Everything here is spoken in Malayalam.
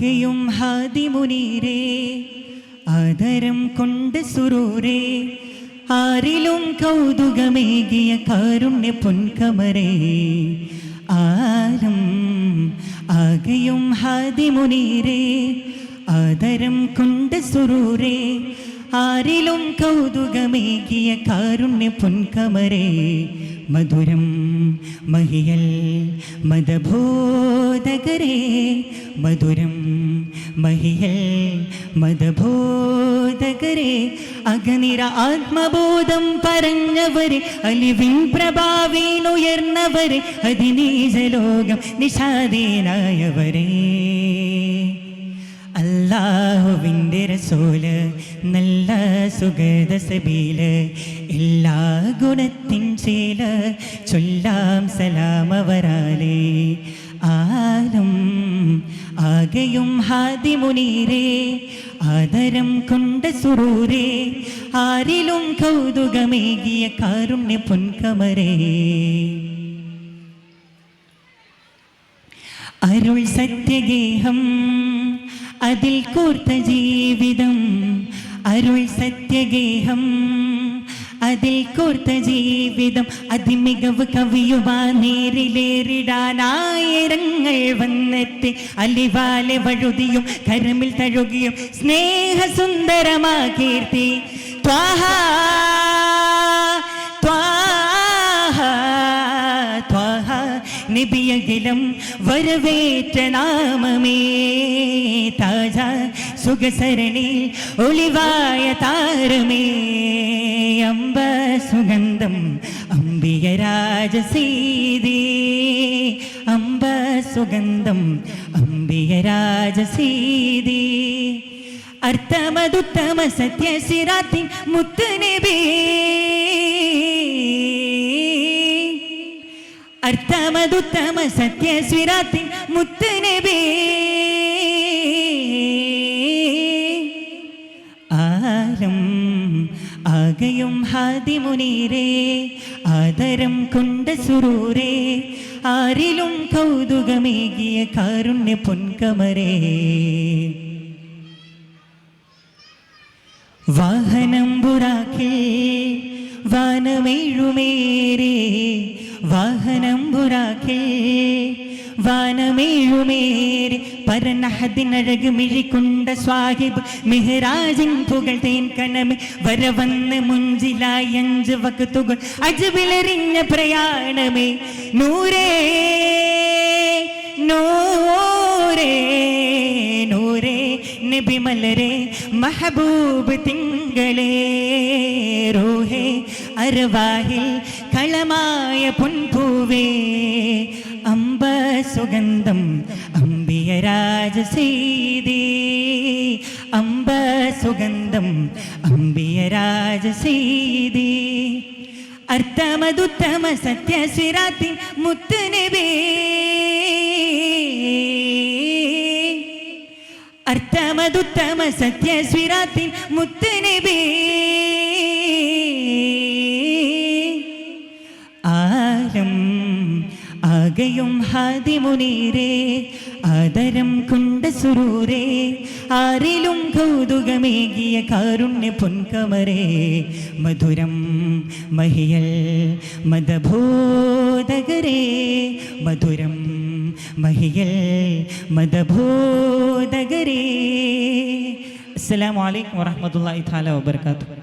ആകെയും ഹാദി മുനീരേ ആദരം കൊണ്ട് സുറൂരേ ആരിലും കൗതുകമേകിയ കാരുണ്യ പൊൻകമരേ ആലം ആകെയും ഹാദി മുനീരേ ആദരം കൊണ്ട് സുറൂരേ ആരിലും കൗതുകമേകിയ കാരുണ്യ പൊൻകമരേ മധുരം മഹിയൽ മദബോധകരേ മധുരം മഹിയൽ മദബോധകരേ അഗനിര ആത്മബോധം പറഞ്ഞവരെ അലിവിൻ പ്രഭാവീനുയർന്നവരെ അതിനീജലോകം നിഷാദീനായവരേ അല്ലാഹുവിൻ്റെ റസൂല് നല്ല സുഗത സബീല് എല്ലാ ഗുണത്തിൻ ചേല് ചൊല്ലാം സലാമവരാലേ ആലം ആകെയും ഹാദി മുനീരേ ആദരം കൊണ്ട് സുറൂരേ ആരിലും കൗതുകമേകിയ കാരുണ്യ പൊൻകമരേ അരുൾ സത്യഗേഹം അതിൽ കൂർത്ത ജീവിതം അരുൾ സത്യഗേഹം അതിൽ കൂർത്ത ജീവിതം അതിമികവ് കവിയുവാ നേരിലേറിടാനായിരങ്ങൾ വന്നെത്തി അലിവാലെ വഴുതിയും കരമിൽ തഴുകിയും സ്നേഹസുന്ദരമാ കീർത്തി ത്വാഹ ത്വാഹ ത്വാഹ നബിയകിലം വരവേറ്റ നാമമേ താജ സുഖസരണി ഒളിവായ താരമേ അംബ സുഗന്ധം അംബിക രാജസീതി അംബ സുഗന്ധം അംബിക രാജസീതി അർത്ഥമതുത്തമ സത്യസിരാത്തി മുത്തുനബി അർത്ഥമതുത്തമ സത്യസ്വിരാത്തി മുത്തുനബി ആലം ആകെയും ഹാദി മുനീരേ ആദരം കൊണ്ട് സുറൂരേ ആരിലും കൗതുകമേകിയ കാരുണ്യ പൊൻകമരേ വാഹനം ബുറാക്കിൽ വാനമേഴുമേരേ വാഹനം ബുറാക്കിൽ വാനമേഴുമേരെ പരനഹദിനഴക് മിഴിക്കൊണ്ട സ്വാഹിബ് മെഹ്റാജിൻ പുകൾ തേൻ കണമേ വരവന്ന് മുഞ്ചിലായി 5 വക്തുകൾ അജബിലെറിഞ്ഞ പ്രയാണമേ നൂരേ നൂരേ നൂരേ നബി മലരേ മഹബൂബ് തിങ്കളേ റൂഹേ അർവാഹിൽ കളമായ പൊൻപൂവേ അംബ സുഗന്ധം അംബിയ രാജസീതി അംബ സുഗന്ധം അംബിയ രാജസീതി അർത്ഥമതുത്തമ സത്യസിരാത്തി മുത്തുനബി അർത്ഥമതുത്തമ സത്യസ്വിരാത്തി മുത്തുനബി ആലം ആകെയും ഹാദി മുനീരേ ആദരം കൊണ്ട് സുറൂരേ ആരിലും കൗതുകമേകിയ കാരുണ്യ പൊൻകമരേ മധുരം മഹിയൽ മദബോധകരേ മധുരം മഹിയൽ മദബോധകരേ. അസ്സലാമു അലൈക്കും വറഹ്മത്തുള്ളാഹി തആല വബറകാതുഹു.